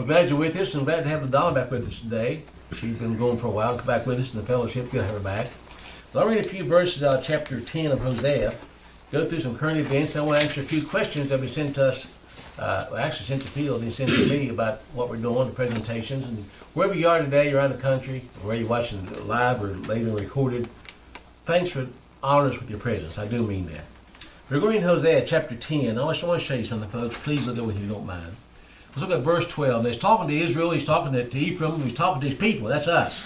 We're glad you're with us and glad to have the Donna back with us today. She's been going for a while. Come back with us in the fellowship. Good to have her back. So I'll read a few verses out of chapter 10 of Hosea. Go through some current events. I want to answer a few questions that have been sent to us. Actually sent to Phil and sent to me about what we're doing, the presentations. And wherever you are today, around the country, or whether you're watching live or later recorded, thanks for honoring us with your presence. I do mean that. We're going in Hosea chapter 10. I just want to show you something, folks. Please look at it if you don't mind. Let's look at verse 12. And he's talking to Israel. He's talking to Ephraim. He's talking to his people. That's us.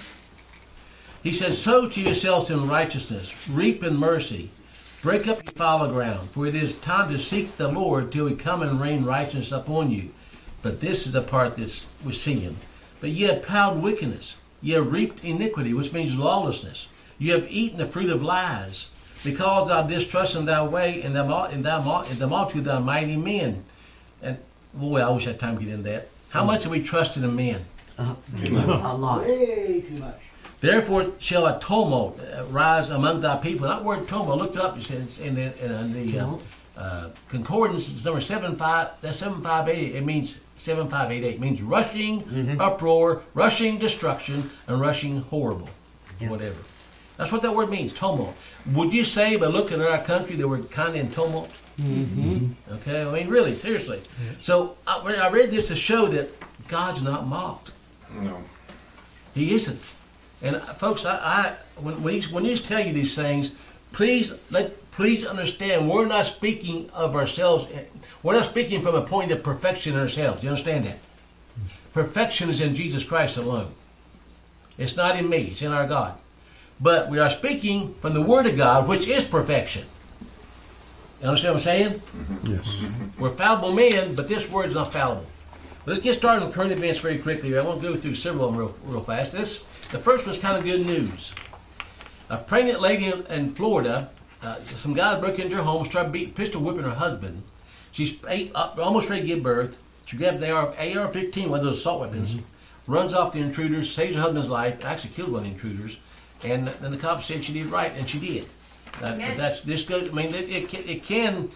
He says, sow to yourselves in righteousness. Reap in mercy. Break up your fallow ground. For it is time to seek the Lord till he come and rain righteousness upon you. But this is the part that we're seeing. But ye have plowed wickedness. Ye have reaped iniquity, which means lawlessness. You have eaten the fruit of lies. Because thou distrust in thy way, in the multitude of thy mighty men. And boy, I wish I had time to get into that. How much have we trusted in men? A lot. Way too much. Therefore shall a tumult rise among thy people. That word tumult, look it up. You said in the concordance. It's number 75. That's 7588. It means 7588. It means rushing uproar, rushing destruction, and rushing horrible, whatever. That's what that word means. Tumult. Would you say by looking at our country that we're kind of in tumult? Okay, I mean, really, seriously. So I read this to show that God's not mocked. No. He isn't. And folks, when he's telling you these things, please understand, we're not speaking of ourselves. We're not speaking from a point of perfection in ourselves. Do you understand that? Perfection is in Jesus Christ alone. It's not in me. It's in our God. But we are speaking from the Word of God, which is perfection. You understand what I'm saying? Yes. We're fallible men, but this Word's not fallible. Let's get started on current events very quickly. I won't go through several of them real fast. The first one's kind of good news. A pregnant lady in Florida, some guys broke into her home, started pistol whipping her husband. She's almost ready to give birth. She grabbed the AR-15, one of those assault weapons, runs off the intruders, saves her husband's life, actually killed one of the intruders. And then the cops said she did right, and she did. But that's this goes. I mean, it can.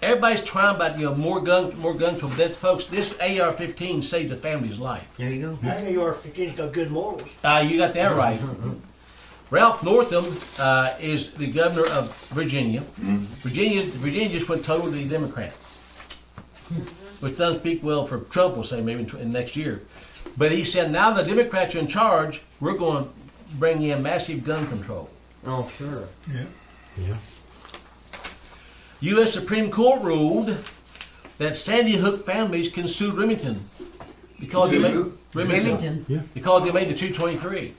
Everybody's trying about more guns for death, folks. This AR-15 saved the family's life. There you go. AR-15's got good morals. You got that right. Ralph Northam is the governor of Virginia. Virginia just went totally Democrat, which doesn't speak well for Trump. We'll say maybe in next year. But he said now the Democrats are in charge. We're going to bring in massive gun control. Oh, sure. Yeah. U.S. Supreme Court ruled that Sandy Hook families can sue Remington because they made Remington. Yeah. because they made the 223,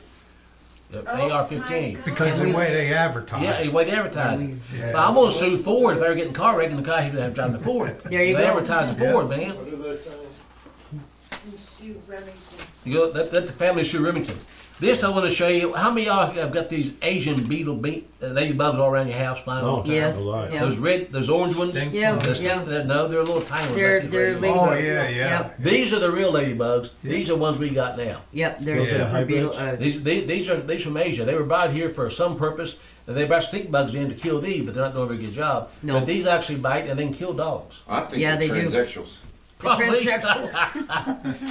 the AR-15. Because the way they advertise. Yeah, the way they advertise it. Yeah. But I'm going to sue Ford if I ever get in a car wreck and the guy who have driving the Ford. There you they go. advertise Ford, man. What are those things? Sue Remington. You go, that's the family sue Remington. This I want to show you. How many of y'all have got these Asian ladybugs all around your house flying all the time? Yes. A lot. Yeah. Those orange ones. Stink Yeah. bugs. No, they're a little tiny ones. They're like these ladybugs. Oh, yeah. Yep. These are the real ladybugs. These are ones we got now. Yep. There's Yeah. super beautiful. These from Asia. They were brought here for some purpose, and they brought stink bugs in to kill these, but they're not doing a very good job. No. But these actually bite and they can kill dogs. I think Yeah, they're they do. transsexuals. Probably. Transsexuals.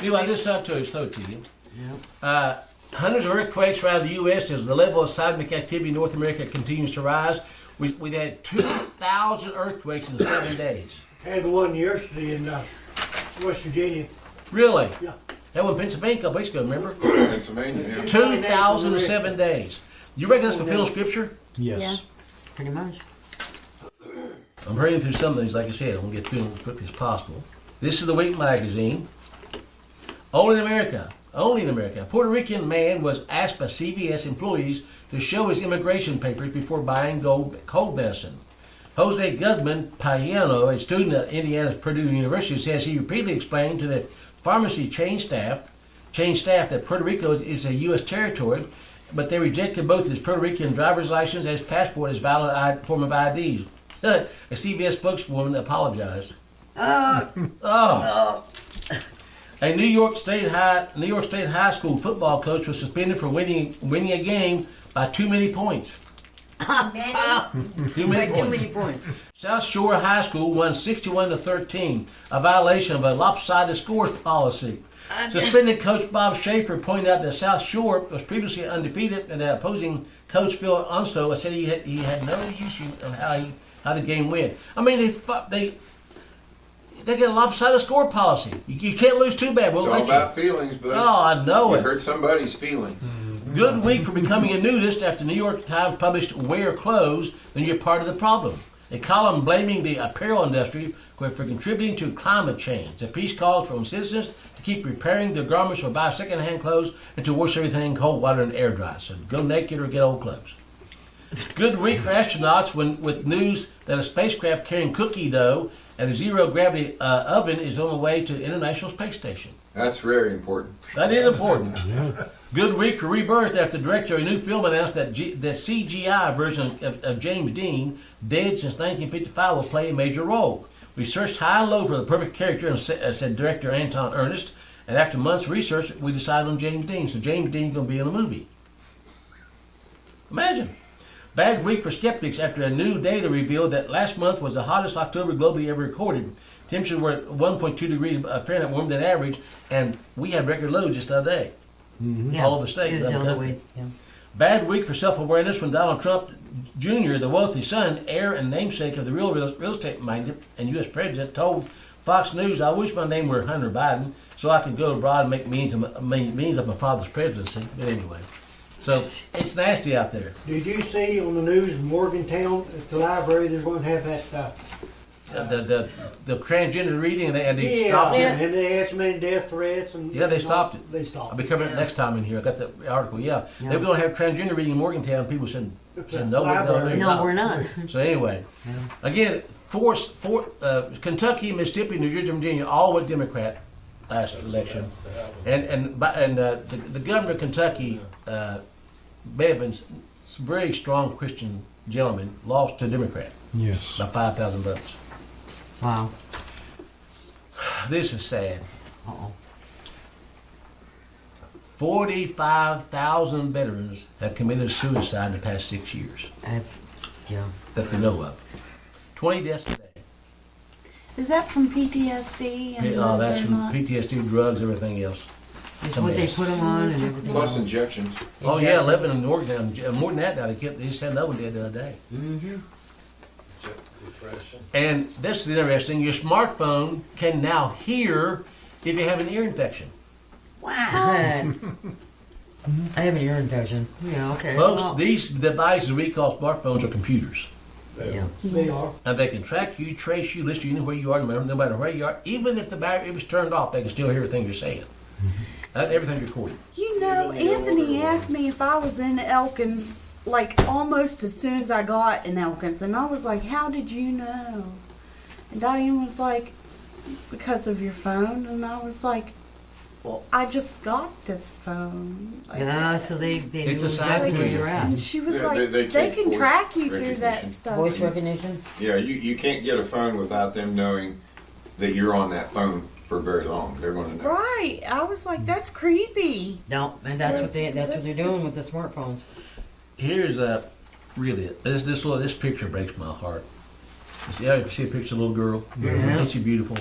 Anyway, this is to you. Hundreds of earthquakes around the U.S. as the level of seismic activity in North America continues to rise. We've had 2,000 earthquakes in 7 days. Had one yesterday in West Virginia. Really? Yeah. That one in Pennsylvania a couple weeks ago, remember? Pennsylvania, yeah. 2,000 in 7 days. You reckon that's fulfilling Scripture? Yes. Yeah. Pretty much. I'm hurrying through some of these, like I said. I'm going to get through them as quickly as possible. This is the Week magazine. Only in America, a Puerto Rican man was asked by CVS employees to show his immigration papers before buying cold medicine. Jose Guzman Payano, a student at Indiana's Purdue University, says he repeatedly explained to the pharmacy chain staff that Puerto Rico is a U.S. territory, but they rejected both his Puerto Rican driver's license and his passport as valid form of IDs. A CVS spokeswoman apologized. A New York State High School football coach was suspended for winning a game by too many points. Too many Too points. many points. South Shore High School won 61-13, a violation of a lopsided scores policy. Suspended coach Bob Schaefer pointed out that South Shore was previously undefeated and that opposing coach Phil Onstow said he had no issue on how the game went. I mean, they get a lopsided score policy. You can't lose too bad. We'll It's all let you. about feelings, but Oh, I know you it. hurt somebody's feelings. Good week for becoming a nudist after the New York Times published "Wear Clothes, Then You're Part of the Problem." A column blaming the apparel industry for contributing to climate change. The piece calls for citizens to keep repairing their garments or buy second-hand clothes and to wash everything in cold water and air dry. So go naked or get old clothes. Good week for astronauts with news that a spacecraft carrying cookie dough and a zero-gravity oven is on the way to the International Space Station. That's very important. That is important. Good week for Rebirth after the director of a new film announced that the CGI version of James Dean, dead since 1955, will play a major role. We searched high and low for the perfect character, said director Anton Ernest, and after months of research, we decided on James Dean. So James Dean's going to be in a movie. Imagine. Bad week for skeptics after a new data revealed that last month was the hottest October globally ever recorded. Temperatures were 1.2 degrees Fahrenheit warmer than average, and we had record lows just the other day. Yeah. All over the state. It was the other other country. way. Yeah. Bad week for self-awareness when Donald Trump Jr., the wealthy son, heir and namesake of the real estate magnate and U.S. president, told Fox News, "I wish my name were Hunter Biden so I could go abroad and make means of my father's presidency." But anyway, so it's nasty out there. Did you see on the news in Morgantown at the library they're going to have that? The transgender reading and they Yeah, stopped it. and they had so many death threats and Yeah, they stopped it. They stopped. I'll be covering it next time in here. I got the article. Yeah, Yeah. they were going to have transgender reading in Morgantown. People said no, we're No, we're not. So anyway, again, Kentucky, Mississippi, New Jersey, Virginia all went Democrat last election, and the governor of Kentucky, Bevins, very strong Christian gentleman, lost to Democrat Yes. by 5,000 votes. Wow. This is sad. Uh-oh. 45,000 veterans have committed suicide in the past 6 years Yeah. that they know of. 20 deaths today. Is that from PTSD? And That's they're from not- PTSD, drugs, everything else. It's a what they mess. put them on and everything. Plus else. injections. Oh yeah, 11 in Oregon. More than that now. They just had another one dead the other day. Mm-hmm. And this is interesting. Your smartphone can now hear if you have an ear infection. Wow. I have an ear infection. Yeah, okay. Folks, Well, these devices we call smartphones are computers. yeah. They are. And they can track you, trace you, listen to you where you are, no matter where you are. Even if the battery was turned off, they can still hear everything you're saying. Everything's recorded. You know, Anthony asked me if I was in Elkins, like almost as soon as I got in Elkins, and I was like, "How did you know?" And Diane was like, "Because of your phone," and I was like, "Well, I just got this phone." Like, Yeah, so they It's knew a exactly sign where to you're you. at. and she was Yeah, like, they "They take can voice track you through that recognition. stuff." Voice recognition? Yeah, you can't get a phone without them knowing that you're on that phone for very long. They're going to know. Right. I was like, "That's creepy." No, and that's what they're That's doing just- with the smartphones. Here's really this picture breaks my heart. You see a picture of a little girl? Yeah. Ain't she beautiful?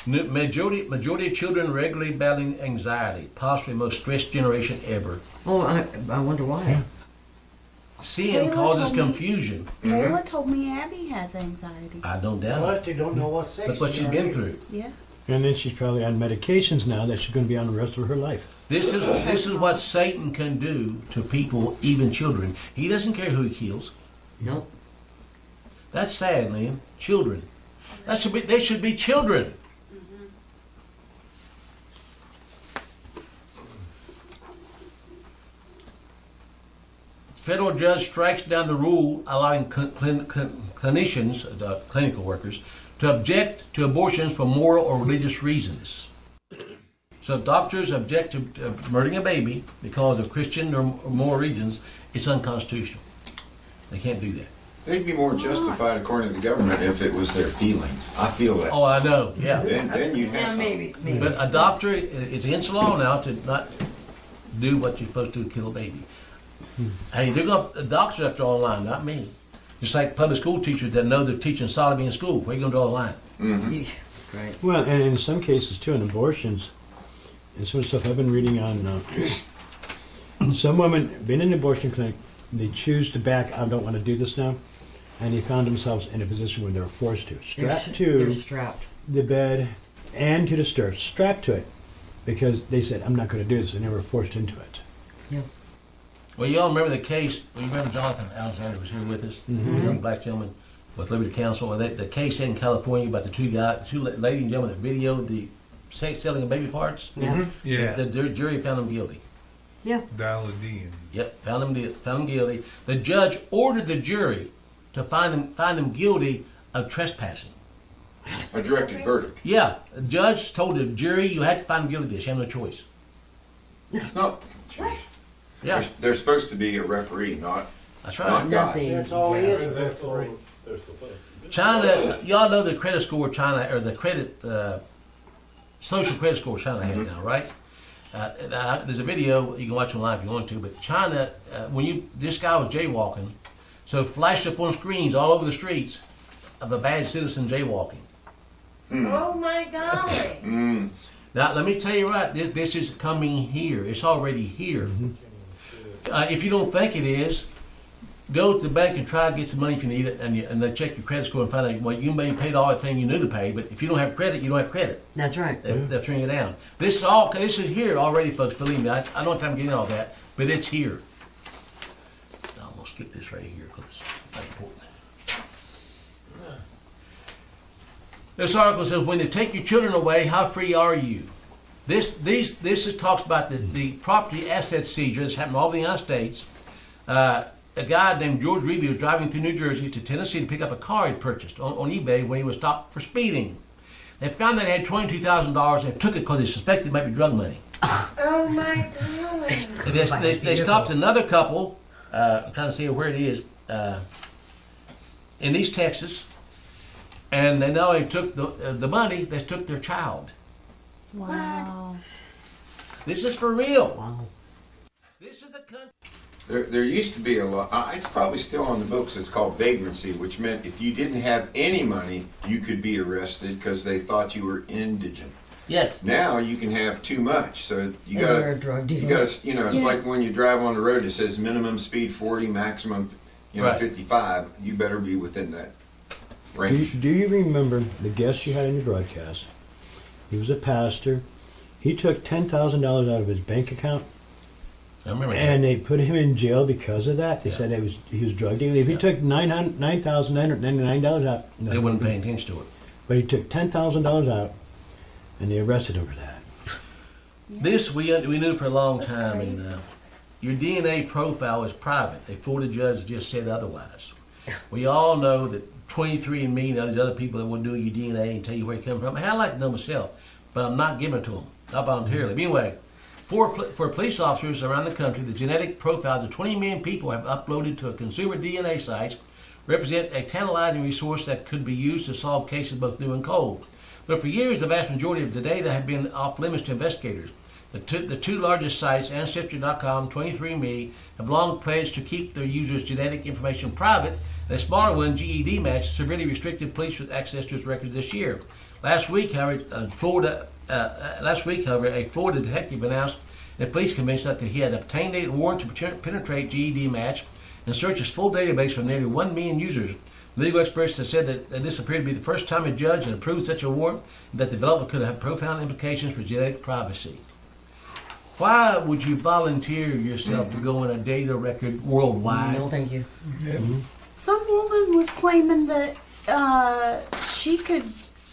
Majority of children regularly battling anxiety, possibly the most stressed generation ever. Oh, I wonder why. Seeing Kayla causes told me- confusion. Kayla told me Abby has anxiety. I don't doubt Plus, it. they don't know what sex. That's what she's been through. Yeah. And then she's probably on medications now that she's going to be on the rest of her life. This is what Satan can do to people, even children. He doesn't care who he kills. No. That's sad, man. Children. They should be children. Federal judge strikes down the rule allowing clinicians, clinical workers, to object to abortions for moral or religious reasons. So if doctors object to murdering a baby because of Christian or moral reasons, it's unconstitutional. They can't do that. They'd be more justified according to the government if it was their feelings. I feel that. Oh, I know, yeah. Then you'd have something. maybe. But a doctor, it's against the law now to not do what you're supposed to kill a baby. Hey, they're going the doctors have to draw a line, not me. Just like public school teachers that know they're teaching sodomy in school. Where are you going to draw the line? Right. Well, and in some cases too, in abortions, and some stuff I've been reading on, some women been in an abortion clinic, they choose to back. I don't want to do this now, and they found themselves in a position where they were forced to strapped They're to strapped. the bed and to the stirrups, strapped to it, because they said, "I'm not going to do this," and they were forced into it. Yeah. Well, you all remember the case. You remember Jonathan Alexander was here with us, the young black gentleman with Liberty Counsel. And the case in California about the two lady and gentleman that videoed the sex selling of baby parts. Yeah. Yeah, The jury found them guilty. Yeah. Daladin. Yep, found them guilty. The judge ordered the jury to find them guilty of trespassing. A directed verdict. Yeah, the judge told the jury, you had to find them guilty of this. You have no choice. No, jeez. Yeah, There's supposed to be a referee, not that's not right. God. That's all he is. For. China, y'all know the credit score China, or the credit, social credit score China has now, right? There's a video you can watch online if you want to, but China, this guy was jaywalking, so it flashed up on screens all over the streets of a bad citizen jaywalking. Oh my golly. Now, let me tell you right, this is coming here. It's already here. If you don't think it is, go to the bank and try to get some money if you need it, and they check your credit score and find out, well, you may have paid all the thing you knew to pay, but if you don't have credit, you don't have credit. That's right. They'll turn you down. This is here already, folks. Believe me, I don't have time to get into all that, but it's here. I'm gonna skip this right here because it's not important. This article says, when they take your children away, how free are you? This talks about the property asset seizure that's happened all over the United States. A guy named George Reeby was driving through New Jersey to Tennessee to pick up a car he'd purchased on eBay when he was stopped for speeding. They found that he had $22,000 and took it because they suspected it might be drug money. Oh my golly. And they stopped another couple, I'm trying to see where it is, in East Texas, and they not only took the money, they took their child. Wow. This is for real. Wow. This is a country. There used to be a law. It's probably still on the books. It's called vagrancy, which meant if you didn't have any money, you could be arrested because they thought you were indigent. Yes. Now you can have too much, so you And you're a drug gotta, dealer. it's like when you drive on the road. It says minimum speed 40, maximum, Right. 55. You better be within that Do range. you remember the guest you had in your broadcast? He was a pastor. He took $10,000 out of his bank account, I remember and that. they put him in jail because of that. They Yeah. said he was drug dealing. If he took $9,999 out, They wouldn't pay attention to it. But he took $10,000 out, and they arrested him for that. This we knew for a long time, and your DNA profile is private. A Florida judge just said otherwise. We all know that 23andMe and all these other people that will do your DNA and tell you where you come from. I'd like to know myself, but I'm not giving it to them, not voluntarily. But anyway, for police officers around the country, the genetic profiles of 20 million people have uploaded to a consumer DNA sites represent a tantalizing resource that could be used to solve cases both new and cold. But for years, the vast majority of the data have been off limits to investigators. The two largest sites, Ancestry.com, 23andMe, have long pledged to keep their users' genetic information private, and a smaller one, GED Match, severely restricted police with access to its records this year. Last week, however, a Florida detective announced at police convention that he had obtained a warrant to penetrate GED Match and search its full database for nearly 1 million users. Legal experts have said that this appeared to be the first time a judge had approved such a warrant, and that development could have profound implications for genetic privacy. Why would you volunteer yourself to go in a data record worldwide? No, thank you. Some woman was claiming that she could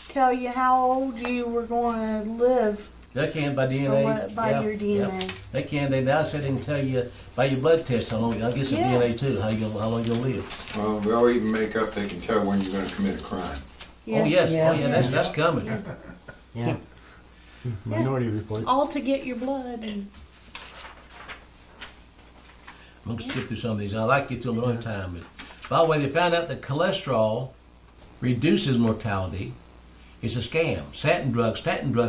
tell you how old you were going to live They can by DNA. by your DNA. They can. They now said they can tell you by your blood test how long. I guess the Yeah. DNA too. How long you'll live. Well, they'll even make up. They can tell when you're going to commit a crime. Oh yes. Yeah. Oh yeah. That's coming. Yeah. Minority Report. All to get your blood. And I'm going to skip through some of these. I like to get to them another time. But by the way, they found out that cholesterol reduces mortality. It's a scam. Statin drugs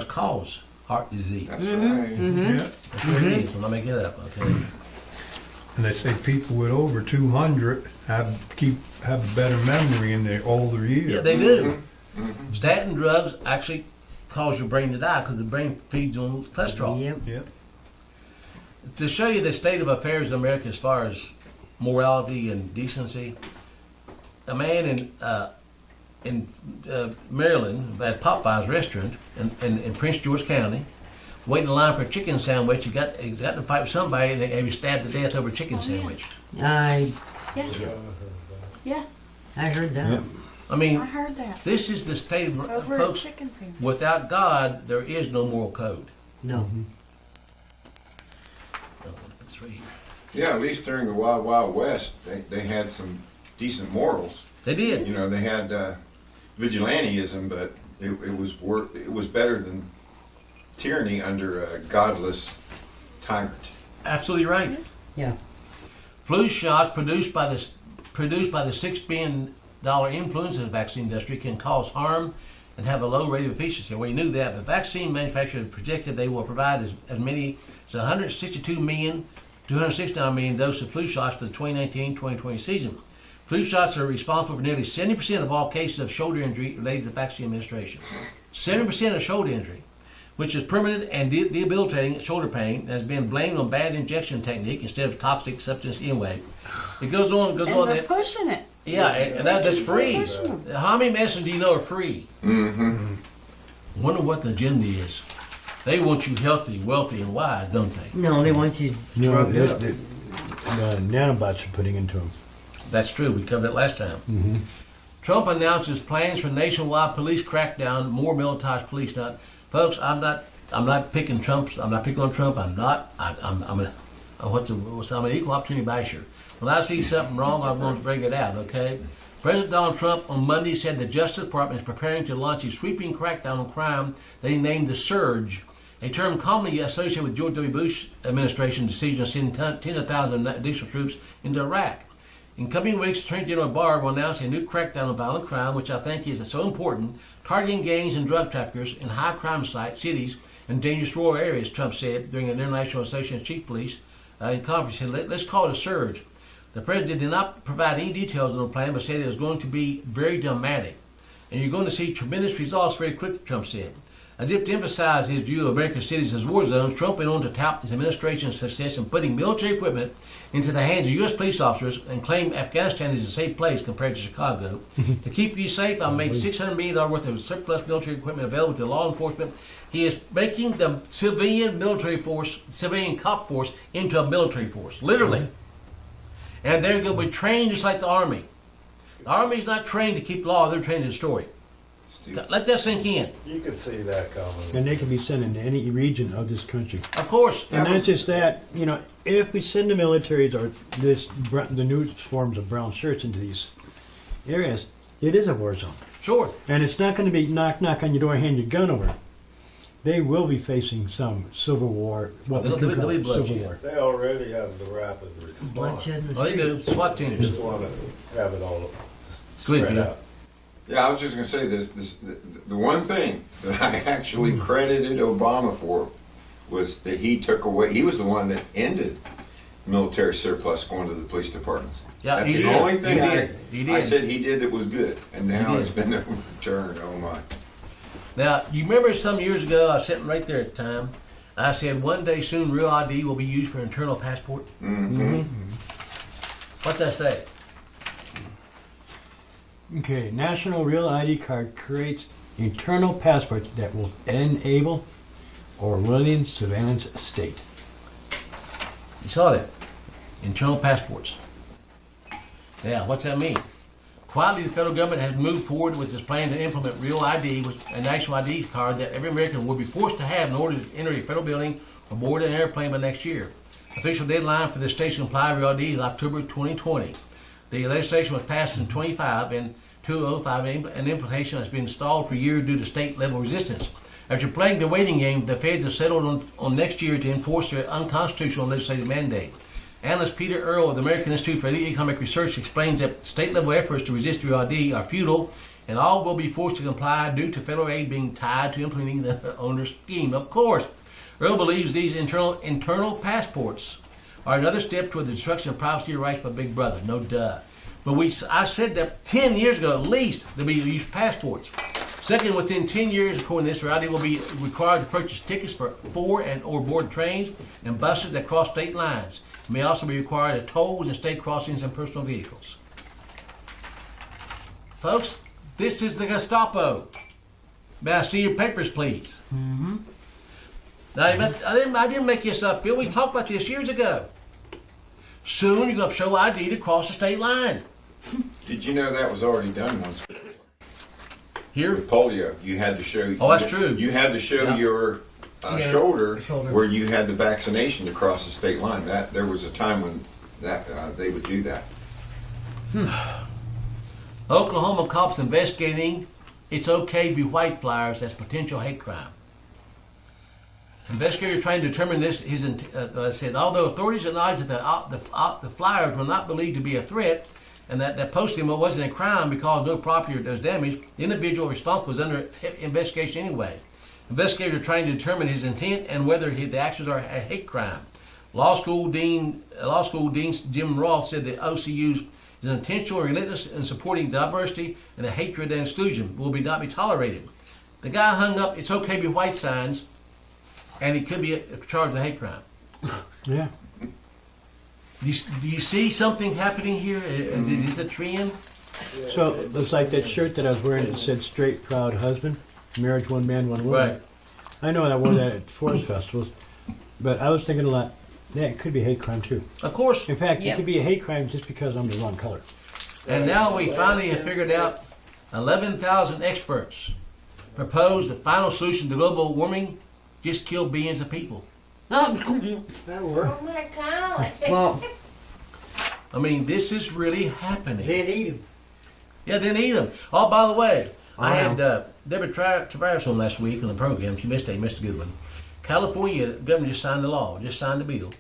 cause heart disease. That's right. Yeah. That's what it is. I'm not making it up. Okay. And they say people with over 200 have a better memory in their older years. Yeah, they do. Statin drugs actually cause your brain to die because the brain feeds on cholesterol. Yep. Yep. To show you the state of affairs in America as far as morality and decency, a man in Maryland at Popeye's restaurant in Prince George County, waiting in line for a chicken sandwich. He got to fight with somebody and he was stabbed to death over a chicken sandwich. I Yeah, heard that. Yep. I mean, I heard that. this is the state of Over a folks. chicken sandwich. Without God, there is no moral code. No. It's right here. Yeah, at least during the Wild Wild West, they had some decent morals. They did. You know, they had vigilantism, but it was better than tyranny under a godless tyrant. Absolutely right. Yeah. Flu shots produced by the $6 billion influenza vaccine industry can cause harm and have a low rate of efficiency. Well, you knew that, but vaccine manufacturers projected they will provide as many as 162 million to 269 million doses of flu shots for the 2019-2020 season. Flu shots are responsible for nearly 70% of all cases of shoulder injury related to vaccine administration. 70% of shoulder injury, which is permanent and debilitating shoulder pain, has been blamed on bad injection technique instead of toxic substance anyway. It goes on. It goes And on. they're pushing it. Yeah, and that's free. Pushing them. How many medicines do you know are free? Mm-hmm. Wonder what the agenda is. They want you healthy, wealthy, and wise, don't they? No, they want you No, drugged up. the nanobots are putting into them. That's true. We covered it last time. Trump announces plans for nationwide police crackdown, more militarized police. Now, folks, I'm not picking Trump. I'm not picking on Trump. I'm an equal opportunity basher. When I see something wrong, I'm going to bring it out. Okay. President Donald Trump on Monday said the Justice Department is preparing to launch a sweeping crackdown on crime that he named the Surge, a term commonly associated with George W. Bush administration's decision to send tens of thousands of additional troops into Iraq. In coming weeks, Attorney General Barr will announce a new crackdown on violent crime, which I think is so important, targeting gangs and drug traffickers in high crime cities and dangerous rural areas, Trump said during an International Association of Chief Police in conference. He said, let's call it a surge. The president did not provide any details on the plan, but said it was going to be very dramatic. And you're going to see tremendous results very quickly, Trump said. As if to emphasize his view of American cities as war zones, Trump went on to tout his administration's success in putting military equipment into the hands of U.S. police officers and claimed Afghanistan is a safe place compared to Chicago. To keep you safe, I made $600 million worth of surplus military equipment available to law enforcement. He is making the civilian cop force into a military force, literally. And they're going to be trained just like the Army. The Army is not trained to keep law, they're trained to destroy it. Let that sink in. You can see that coming. And they can be sent into any region of this country. Of course. And not just that, if we send the militaries or the new forms of brown shirts into these areas, it is a war zone. Sure. And it's not going to be knock on your door, hand your gun over. They will be facing some civil war. What we There'll could call be bloodshed. civil war. They already have the rapid response. Bloodshed in the Well, they do. streets. SWAT teams. Just want to have it all Go ahead, spread Peter. out. Yeah, I was just going to say the one thing that I actually credited Obama for was that he was the one that ended military surplus going to the police departments. Yeah, That's he the did. only thing He did. I said he did that was good. And now did. it's been overturned. Oh my. Now, you remember some years ago, I was sitting right there at the time, I said one day soon real ID will be used for internal passport. Mm-hmm. What's that say? Okay, National Real ID Card creates internal passports that will enable Orwellian surveillance state. You saw that. Internal passports. Yeah, what's that mean? Quietly, the federal government has moved forward with its plan to implement Real ID, a national ID card that every American will be forced to have in order to enter a federal building or board an airplane by next year. Official deadline for this state to apply Real ID is October 2020. The legislation was passed in 2005 and 2005, and implementation has been stalled for years due to state-level resistance. After playing the waiting game, the feds have settled on next year to enforce their unconstitutional legislative mandate. Analyst Peter Earle of the American Institute for Economic Research explains that state-level efforts to resist Real ID are futile, and all will be forced to comply due to federal aid being tied to implementing the owner's scheme. Of course, Earle believes these internal passports are another step toward the destruction of privacy rights by Big Brother. No duh. But I said that 10 years ago at least, they'll be use passports. Second, within 10 years, according to this, Rowdy will be required to purchase tickets for and or board trains and buses that cross state lines. It may also be required at tolls and state crossings and personal vehicles. Folks, this is the Gestapo. May I see your papers, please? Mm-hmm. Now, I didn't make this up, Bill. We talked about this years ago. Soon you're going to show ID to cross the state line. Did you know that was already done once? Here? With polio, you had to show. Oh, that's true. You had to show your shoulder where you had the vaccination to cross the state line. That there was a time when that they would do that. Oklahoma cops investigating "It's Okay to Be White" flyers as potential hate crime. Investigators trying to determine this. Said although authorities acknowledged that the flyers were not believed to be a threat, and that posting wasn't a crime because no property was damaged, the individual responsible was under investigation anyway. Investigators are trying to determine his intent and whether the actions are a hate crime. Law school dean Jim Roth said that OCU's intentional relentless in supporting diversity and the hatred and exclusion will not be tolerated. The guy hung up "It's Okay to Be White" signs, and he could be charged with a hate crime. Yeah. Do you see something happening here? Is this a trend? So it's like that shirt that I was wearing. It said "Straight Proud Husband," marriage one man, one woman. Right. I know I wore that at forest festivals, but I was thinking a lot. Yeah, it could be a hate crime too. Of course. In fact, Yep. it could be a hate crime just because I'm the wrong color. And now we finally have figured out 11,000 experts propose the final solution to global warming: just kill billions of people. That'll work. Oh my golly. Well, I mean, this is really happening. Then eat them. Yeah, then eat them. Oh, by the way, I Wow. had Deborah Tavares on last week on the program. She missed a good one. California, the governor just signed a bill,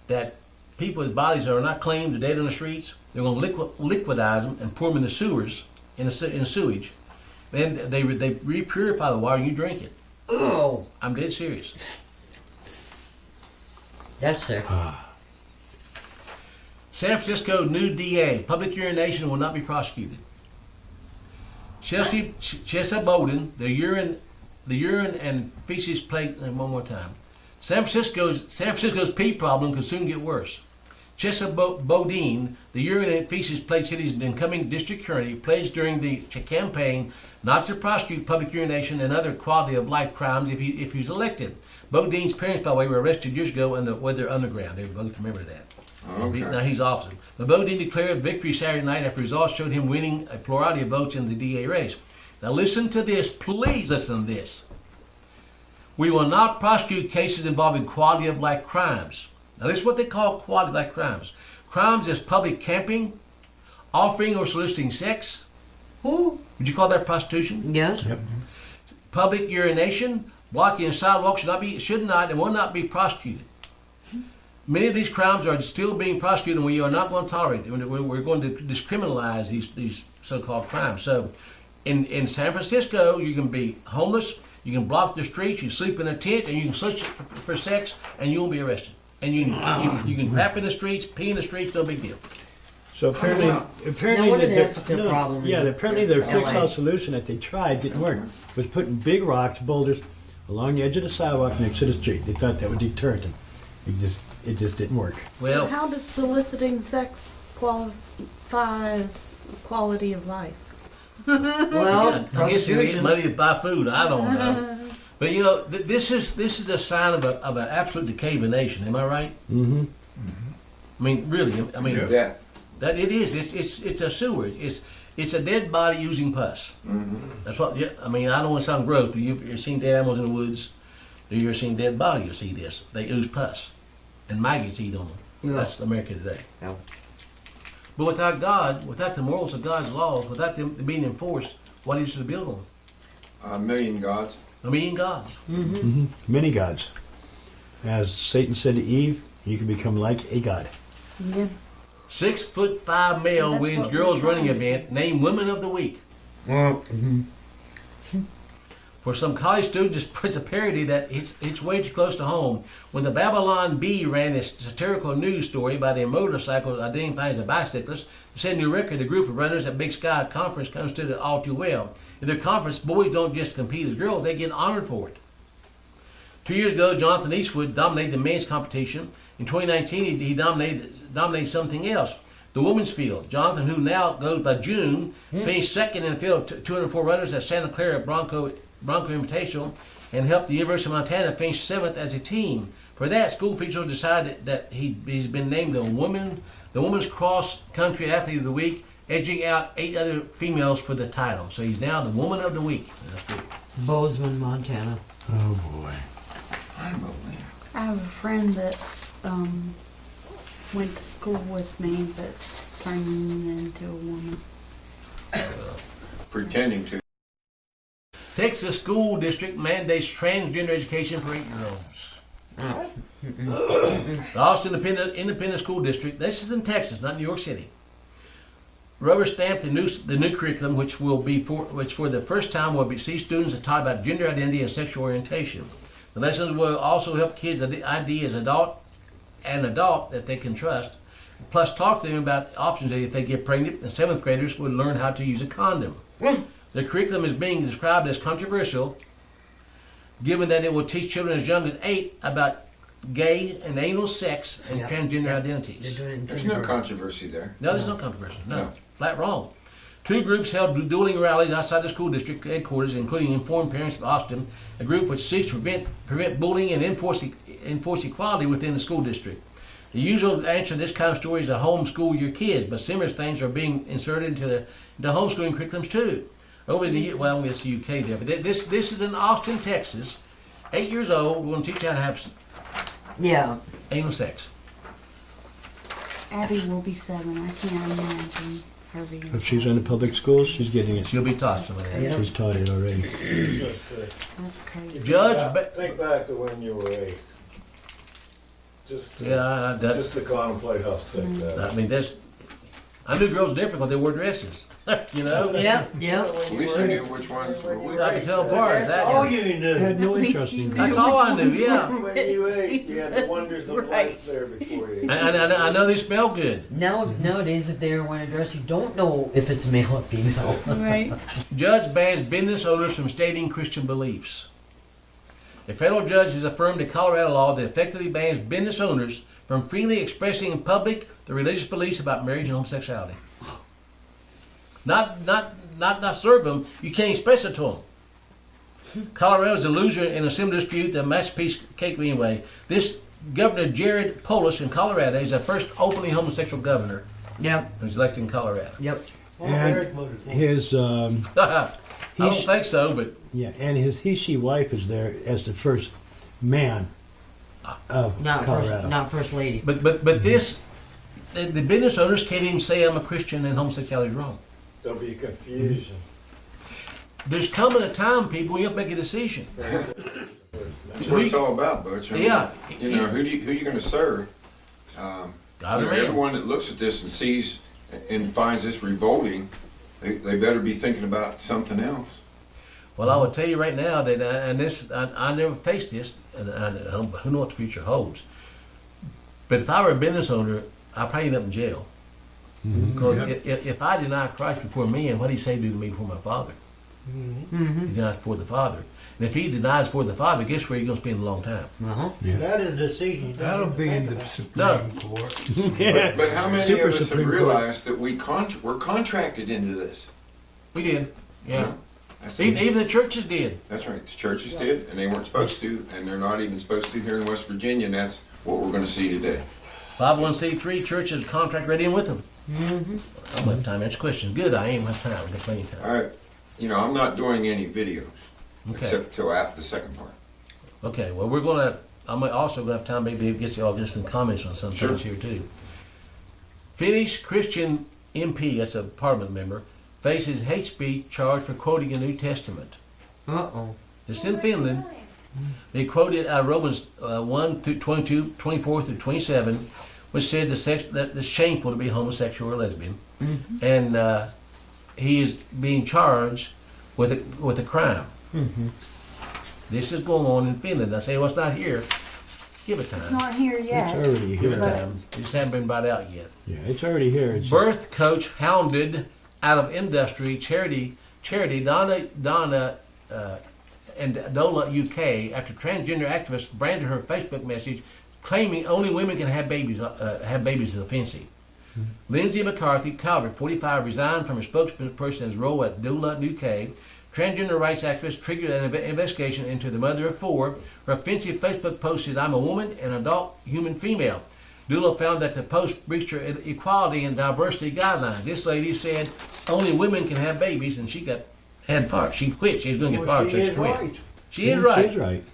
that people with bodies that are not claimed or dead on the streets, they're going to liquidize them and pour them in the sewers, in sewage. Then they re-purify the water and you drink it. oh, I'm dead serious. that's sick. San Francisco new DA, public urination will not be prosecuted. Chesa Bowden, the urine and feces plague. One more time. San Francisco's pee problem could soon get worse. Chesa Bodine, the urine and feces plagued city's incoming district attorney, pledged during the campaign not to prosecute public urination and other quality of life crimes if he's elected. Bodine's parents, by the way, were arrested years ago in the Weather Underground. They both remember that. Okay. Now he's off. But Bodine declared victory Saturday night after results showed him winning a plurality of votes in the DA race. Now listen to this. Please listen to this. We will not prosecute cases involving quality of life crimes. Now this is what they call quality of life crimes. Crimes as public camping, offering or soliciting sex. Ooh. Would you call that prostitution? Yes. Yep. Public urination, blocking a sidewalk should not and will not be prosecuted. Many of these crimes are still being prosecuted, and we are not going to tolerate them. We're going to discriminalize these so-called crimes. So, in San Francisco, you can be homeless, you can block the streets, you sleep in a tent, and you can solicit for sex, and you won't be arrested. And you can crap in the streets, pee in the streets, no big deal. So apparently, No wonder that's their problem in apparently their LA. fix-all solution that they tried didn't work. Was putting big rocks, boulders, along the edge of the sidewalk next to the street. They thought that would deter them. It just didn't work. Well, How does soliciting sex qualify as quality of life? Well, I guess you need prostitution. money to buy food. I don't know. But you know, this is a sign of an absolute decay of a nation. Am I right? Mm-hmm. I mean, really. I mean, That. that it is. It's a sewer. It's a dead body using pus. That's what. Yeah, I mean, I don't want to sound gross, but you've seen dead animals in the woods. If you've ever seen dead body, you'll see this. They ooze pus, and maggots eat on them. Yeah. That's America today. Yeah. But without God, without the morals of God's laws, without them being enforced, what is to build on? A million gods. A million gods. Mm-hmm. Many gods. As Satan said to Eve, you can become like a god. Yeah. 6'5" male That's wins what girls we're running trying. event named Women of the Week. Well, For some college student, just puts a parody that it's way too close to home. When the Babylon Bee ran this satirical news story about their motorcycles identified as bicyclists to set a new record, the group of runners at Big Sky Conference understood it all too well. In their conference, boys don't just compete as girls, they get honored for it. 2 years ago, Jonathan Eastwood dominated the men's competition. In 2019, he dominated something else, the women's field. Jonathan, who now goes by June, finished second in the field of 204 runners at Santa Clara Bronco Invitational, and helped the University of Montana finish 7th as a team. For that, school officials decided that he's been named the Women's Cross Country Athlete of the Week, edging out 8 other females for the title. So he's now the Woman of the Week. That's good. Bozeman, Montana. Oh boy. I have a friend that went to school with me that's turning into a woman. Pretending to. Texas school district mandates transgender education for 8-year-olds. The Austin Independent School District, this is in Texas, not New York City, rubber stamped the new curriculum, which for the first time will see students taught about gender identity and sexual orientation. The lessons will also help kids ID as an adult that they can trust, plus talk to them about options if they get pregnant, and 7th graders will learn how to use a condom. The curriculum is being described as controversial, given that it will teach children as young as 8 about gay and anal sex and transgender identities. There's no controversy there. No, there's no controversy. No. Flat wrong. 2 groups held dueling rallies outside the school district headquarters, including Informed Parents of Austin, a group which seeks to prevent bullying and enforce equality within the school district. The usual answer to this kind of story is to homeschool your kids, but similar things are being inserted into the homeschooling curriculums too. Over in the it's the UK there, but this is in Austin, Texas. 8 years old, we're going to teach you how to have anal sex. Abby will be 7. I can't imagine her being. If she's in the public schools, she's getting it. She'll be taught some of that. She's taught it already. That's crazy. Think back to when you were 8. Just to contemplate how sick that is. I mean, I knew girls different when they wore dresses. You know? Yeah. At least you knew which ones were which. I could tell apart. That's all you I knew. had no interest in That's all I knew, yeah. When you ate, you had the wonders of life there before you ate. I know they smell good. Nowadays, if they're wearing a dress, you don't know if it's male or female. Right. Judge bans business owners from stating Christian beliefs. A federal judge has affirmed a Colorado law that effectively bans business owners from freely expressing in public their religious beliefs about marriage and homosexuality. Not serve them. You can't express it to them. Colorado is a loser in a similar dispute. The masterpiece cake anyway. This Governor Jared Polis in Colorado is the first openly homosexual governor. Yep. Who's elected in Colorado. Yep. And his I don't think so, but and his he/she wife is there as the first man of Colorado. Not first lady. but this the business owners can't even say I'm a Christian and homosexuality is wrong. There'll be confusion. There's coming a time, people, you have to make a decision. That's what it's all about, Butch. I mean, Yeah. You know, who you going to serve? Everyone that looks at this and sees and finds this revolting, they better be thinking about something else. Well, I will tell you right now that, I never faced this, and who knows what the future holds. But if I were a business owner, I'd probably end up in jail. Because if I deny Christ before men, what did he say do to me before my Father? He denies before the Father. And if he denies before the Father, guess where you're going to spend a long time? That is a decision. You don't That'll have to be think in the about. Supreme Court. But how many Super of us have Supreme Court. realized that we're contracted into this? We did. Yeah. That's, Even the churches did. that's right. The churches did, and they weren't supposed to, and they're not even supposed to here in West Virginia, and that's what we're going to see today. 501c3 churches contract right in with them. I don't have time to answer questions. Good, I ain't have time. I've got plenty of time. All right. You know, I'm not doing any videos Okay. except till after the second part. Okay, well, we're going to, I'm also going to have time maybe to get you all just some comments on some things here too. Finnish Christian MP, that's a parliament member, faces hate speech charge for quoting a New Testament. Uh-oh. This in Finland. They quoted Romans 1 through 22, 24 through 27, which says that it's shameful to be homosexual or lesbian. And he is being charged with a crime. This is going on in Finland. I say, well, it's not here. Give it time. It's not here yet. It's already Give it here. time. It just hasn't been brought out yet. Yeah, it's already here. It's Birth coach hounded out of industry charity Donna and Dola UK after transgender activists branded her Facebook message claiming only women can have babies is offensive. Lindsay McCarthy Calvert, 45, resigned from her spokesperson's role at Dola UK. Transgender rights activists triggered an investigation into the mother of 4. Her offensive Facebook post said, "I'm a woman, an adult human female." Doula found that the post breached her equality and diversity guidelines. This lady said only women can have babies, and she had fired. She quit. She was going to get fired, so she quit. Right. She is right. She's right.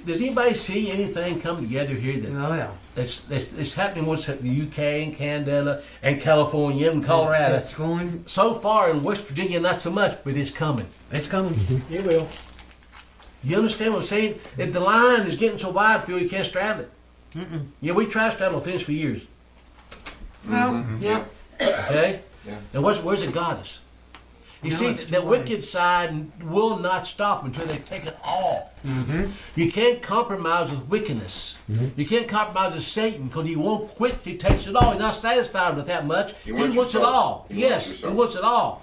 Does anybody see anything come together here that Oh yeah. that's happening? What's the UK and Canada and California and Colorado? It's going. So far in West Virginia, not so much, but it's coming. It's coming. It will. You understand what I'm saying? If the line is getting so wide, Phil, you can't straddle it. Yeah, we tried to straddle a fence for years. Well, yeah. Okay? Yeah. And where's it got us? You No, see, it's the too wicked side will not stop until they take it all. You can't compromise with wickedness. You can't compromise with Satan because he won't quit. He takes it all. He's not satisfied with that much. He wants your it soul. all. He Yes, wants he your soul. wants it all.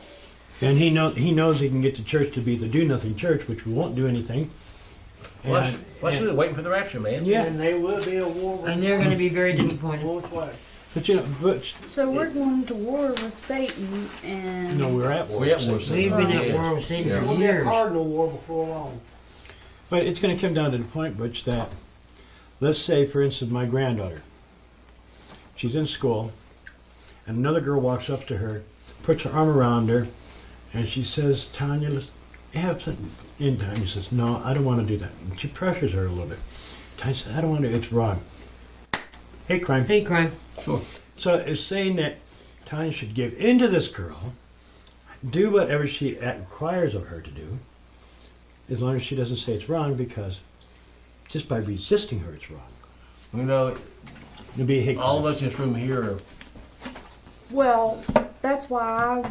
And he knows he can get the church to be the do-nothing church, which we won't do anything. Why should they waiting for the rapture, man? Yeah. And there will be a war with And they're going to be very disappointed. both ways. But you know, So we're going to war with Satan, and no, we're at war. We're at war. We've been at Yes. war with Satan Yeah. for We'll be a years. cardinal war before long. But it's going to come down to the point, Butch, that let's say, for instance, my granddaughter. She's in school, and another girl walks up to her, puts her arm around her, and she says, "Tanya, let's have something." In Tanya says, "No, I don't want to do that." And she pressures her a little bit. Tanya says, "I don't want to. It's wrong." Hate crime. Hate crime. Sure. So it's saying that Tanya should give in to this girl, do whatever she requires of her to do, as long as she doesn't say it's wrong, because just by resisting her, it's wrong. You know, It'll be a hate all of crime. us in this room here are well, that's why I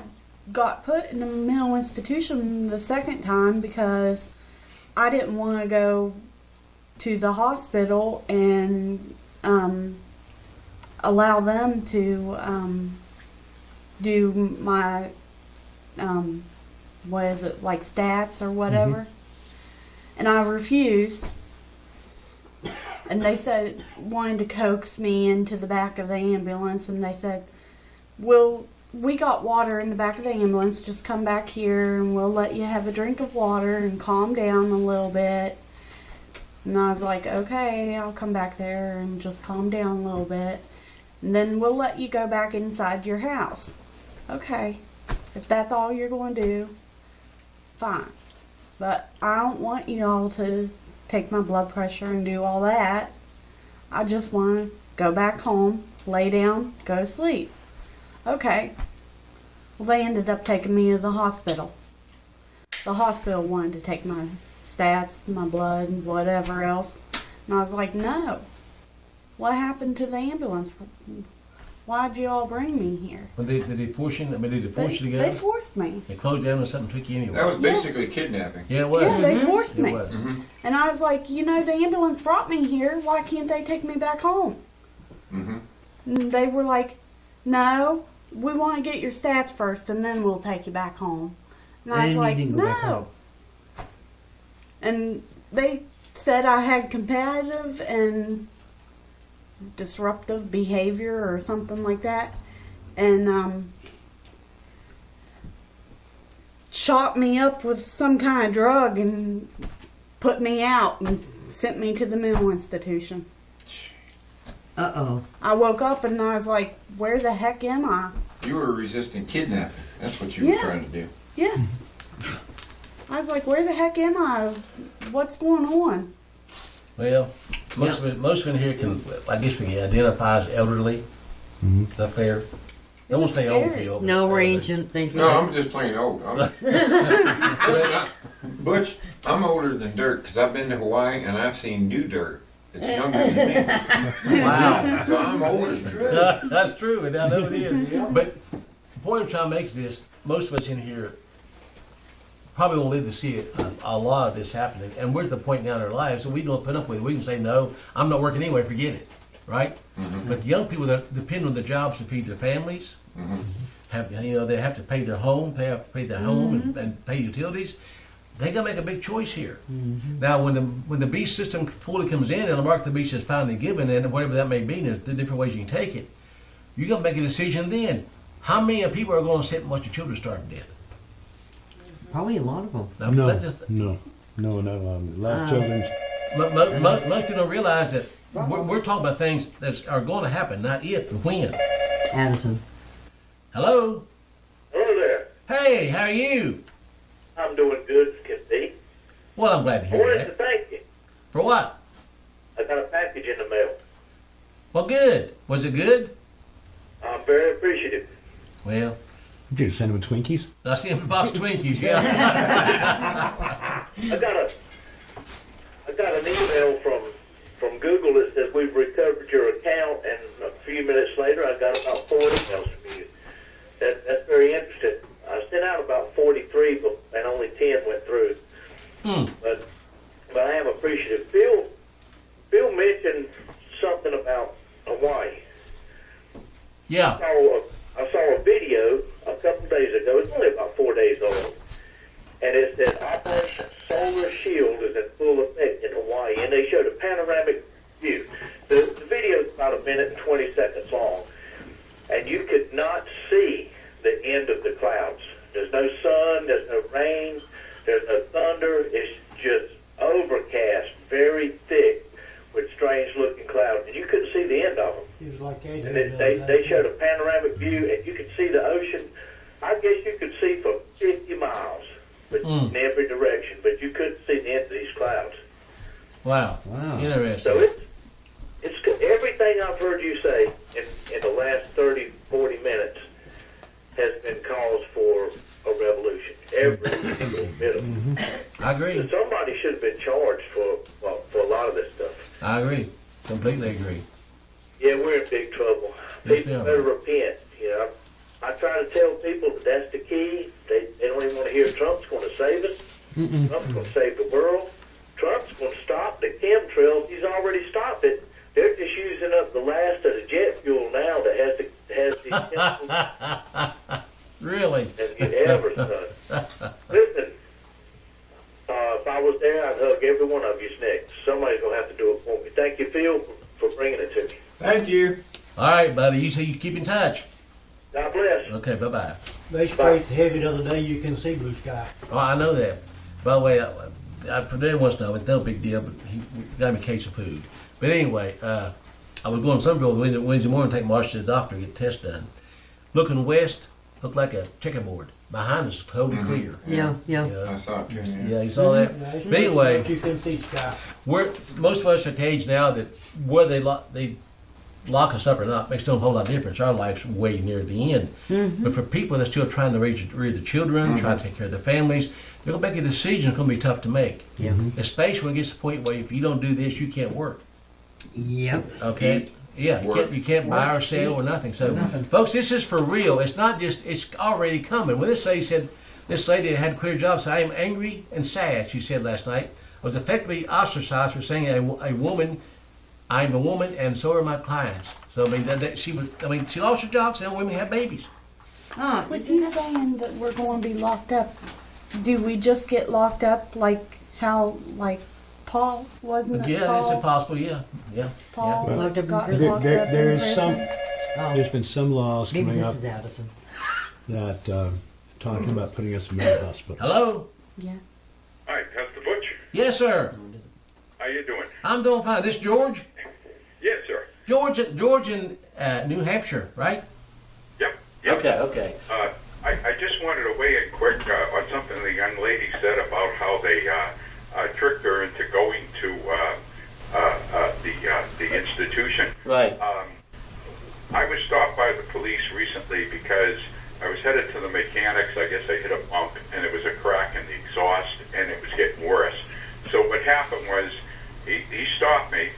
got put in a mental institution the second time, because I didn't want to go to the hospital and allow them to do my what is it, like stats or whatever. And I refused. And they said, wanted to coax me into the back of the ambulance, and they said, "Well, we got water in the back of the ambulance, just come back here and we'll let you have a drink of water and calm down a little bit." And I was like, "Okay, I'll come back there and just calm down a little bit. And then we'll let you go back inside your house." Okay, if that's all you're going to do, fine. But I don't want you all to take my blood pressure and do all that. I just want to go back home, lay down, go to sleep. Okay. Well, they ended up taking me to the hospital. The hospital wanted to take my stats, my blood, and whatever else. And I was like, "No. What happened to the ambulance? Why'd you all bring me here?" did they force you? I mean, did they force you to go? They forced me. They closed down or something, took you anyway. That was basically kidnapping. Yeah, it was. Yeah, they forced It me. was. And I was like, "You know, the ambulance brought me here. Why can't they take me back home?" And they were like, "No, we want to get your stats first, and then we'll take you back home." And I was And you like, didn't go back "No." home. And they said I had competitive and disruptive behavior or something like that, and shot me up with some kind of drug and put me out and sent me to the mental institution. Uh-oh. I woke up and I was like, "Where the heck am I?" You were resisting kidnapping. That's what you were Yeah. trying to do. Yeah. I was like, "Where the heck am I? What's going on?" Well, most of it here can, I guess we can identify as elderly. Is that fair? I won't say old, Scary. Phil. but No, we're elderly. ancient. Thank you. No, I'm just plain old. Listen, Butch, I'm older than dirt because I've been to Hawaii and I've seen new dirt. It's younger than me. Wow. So I'm older than dirt. That's true, and I know it is. But the point I'm trying to make is this: most of us in here probably won't live to see a lot of this happening. And we're at the point now in our lives that we don't put up with it. We can say, no, I'm not working anyway, forget it, right? But young people that depend on the jobs to feed their families, they have to pay their home, they have to pay their home and pay utilities. They got to make a big choice here. Now, when the beast system fully comes in and the mark of the beast is finally given, and whatever that may be, and there's the different ways you can take it, you got to make a decision then. How many people are going to sit and watch your children starve to death? Probably a lot of them. Now, No, that just- no, not a lot of children. most people don't realize that we're talking about things that are going to happen, not if, but when. Addison. Hello? Hello there. Hey, how are you? I'm doing good as can be. Well, I'm glad to I hear wanted to that. thank you. For what? I got a package in the mail. Well, good. Was it good? I'm very appreciative. Well, Did you send them Twinkies? I see him box Twinkies, yeah. I got an email from Google that says we've recovered your account, and a few minutes later I got about 4 emails from you. That's very interesting. I sent out about 43, and only 10 went through. But I am appreciative. Bill mentioned something about Hawaii. Yeah. I saw a video a couple days ago. It's only about 4 days old. And it said Operation Solar Shield is in full effect in Hawaii. And they showed a panoramic view. The video is about 1 minute and 20 seconds long. And you could not see the end of the clouds. There's no sun, there's no rain, there's no thunder. It's just overcast, very thick, with strange-looking clouds. And you couldn't see the end of them. It was like And they showed a panoramic view, and you could see the ocean. I guess you could see for 50 miles but in every direction, but you couldn't see the end of these clouds. Wow. Interesting. So it's everything I've heard you say in the last 30, 40 minutes has been cause for a revolution. Every single bit of it. I agree. So somebody should have been charged for a lot of this stuff. I agree. Completely agree. Yeah, we're in big trouble. Yes, People we are. better repent. You know, I try to tell people that that's the key. They don't even want to hear Trump's going to save us. Trump's going to save the world. Trump's going to stop the chemtrails. He's already stopped it. They're just using up the last of the jet fuel now that has these chemicals. Really? And get ever done. Listen, if I was there, I'd hug every one of you's necks. Somebody's going to have to do it for me. Thank you, Phil, for bringing it to me. Thank you. All right, buddy. You say you keep in touch. God bless. Okay, bye-bye. They sprayed the heavy the other day. You can see blue sky. Oh, I know that. By the way, I for them once now, it's no big deal, but he got me a case of food. But anyway, I was going to Somerville Wednesday morning to take Marcia to the doctor to get the test done. Looking west, looked like a checkerboard. Behind us, totally clear. Yeah. I saw it too. Yeah, you saw that? Yeah, it's But anyway, but you can see sky. most of us are at the age now that where they lock us up or not makes no whole lot of difference. Our life's way near the end. But for people that are still trying to rear the children, trying to take care of their families, they're going to make a decision that's going to be tough to make. Yeah. Especially when it gets to the point where if you don't do this, you can't work. Yep. Okay? Yeah, you can't buy or sell or nothing. So, folks, this is for real. It's not just, it's already coming. When this lady that had quit her job said, I am angry and sad, she said last night. I was effectively ostracized for saying a woman, I'm a woman and so are my clients. So, I mean, she lost her job saying women have babies. With you saying that we're going to be locked up, do we just get locked up like how, like, Paul, wasn't it? Yeah, Paul? it's impossible, yeah. Paul Yeah. Locked up in got prison. locked up in There's some. prison. There's been some laws Maybe coming this up is Addison. that talking about putting us in mental hospital. Hello? Yeah. Hi, Pastor Butch. Yes, sir. How you doing? I'm doing fine. This George? Yes, sir. George in New Hampshire, right? Yep. Okay. I just wanted to weigh in quick on something the young lady said about how they tricked her into going to the institution. Right. I was stopped by the police recently because I was headed to the mechanics. I guess I hit a bump, and it was a crack in the exhaust, and it was getting worse. So what happened was he stopped me,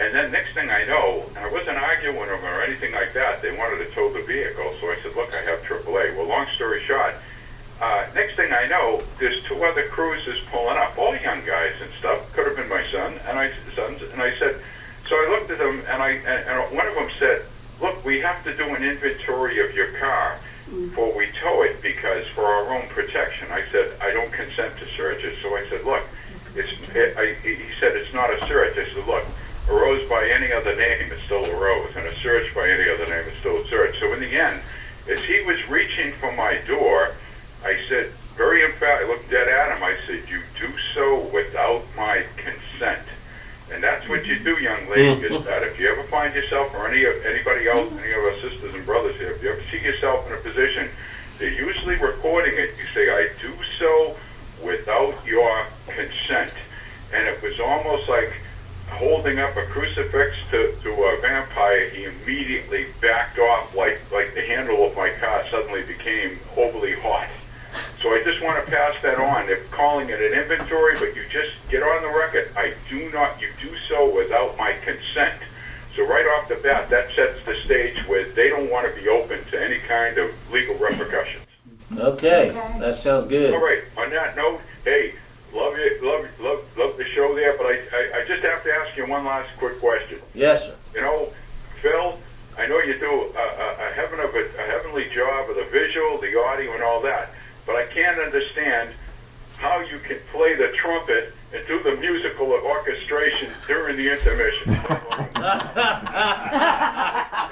and then next thing I know, and I wasn't arguing with him or anything like that, they wanted to tow the vehicle. So I said, look, I have AAA. Well, long story short, next thing I know, there's 2 other cruisers pulling up, all young guys and stuff. Could have been my son and I said, so I looked at them and one of them said, look, we have to do an inventory of your car before we tow it because for our own protection. I said, I don't consent to searches. So I said, look, he said, it's not a search. I said, look, a rose by any other name is still a rose, and a search by any other name is still a search. So in the end, as he was reaching for my door, I said, very emphatic, I looked dead at him, I said, you do so without my consent. And that's what you do, young lady, is that if you ever find yourself, or anybody else, any of our sisters and brothers here, if you ever see yourself in a position, they're usually recording it, you say, I do so without your consent. And it was almost like holding up a crucifix to a vampire. He immediately backed off like the handle of my car suddenly became overly hot. So I just want to pass that on. They're calling it an inventory, but you just get on the record. You do so without my consent. So right off the bat, that sets the stage where they don't want to be open to any kind of legal repercussions. Okay, that sounds good. All right, on that note, hey, love the show there, but I just have to ask you one last quick question. Yes, sir. You know, Phil, I know you do a heavenly job of the visual, the audio, and all that, but I can't understand how you can play the trumpet and do the musical orchestration during the intermission.